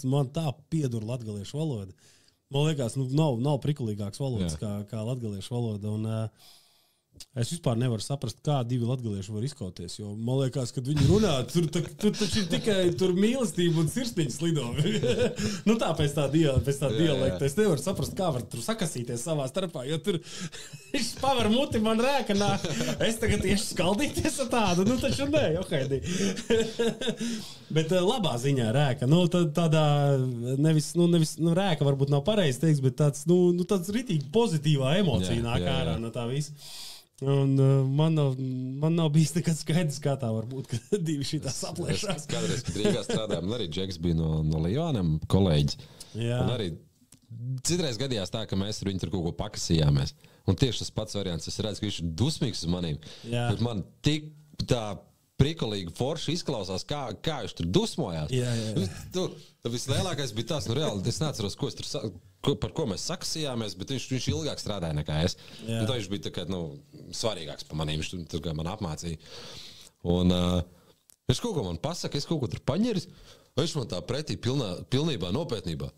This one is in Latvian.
Man tā piedur latgaliešu valoda. Man liekas, nav prikulīgāks valodas kā latgaliešu valoda. Un, es vispār nevaru saprast, kā divi latgalieši var izkauties, jo man liekas, kad viņi runā, tur taču ir tikai mīlestība un sirsniņas lido. Tā pēc tā dialekta. Es nevaru saprast, kā var tur sakasīties savā starpā, jo tur viņš paver muti man rēkanā. Es tagad tieši skaldīties ar tādu, taču nē, johaidī. Bet labā ziņā rēka. Tādā nevis rēka varbūt nav pareizi teiks, bet tāds ritīgi pozitīvā emocija nāk ārā no tā visa. Un man nav bijis nekad skaidrs, kā tā var būt, ka divi šitā saplēšās. Kādreiz, kad Rīgā strādājām, un arī Džeks bija no Lijonam kolēģis. Jā. Un arī citreiz gadījās tā, ka mēs ar viņu tur kaut ko pakasījāmies. Un tieši tas pats variants, es redzu, ka viņš ir dusmīgs uz manīm. Jā. Bet man tik tā prikolīgi forši izklausās, kā viņš tur dusmojās. Jā. Vislielākais bija tās, reāli, es neatceros, par ko mēs sakasījāmies, bet viņš ilgāk strādāja nekā es. Bet viņš bija tā kā, svarīgāks par manīm, viņš tur man apmācīja. Un viņš kaut ko man pasaka, es kaut ko tur paņeris, viņš man tā pretī pilnībā nopietnībā.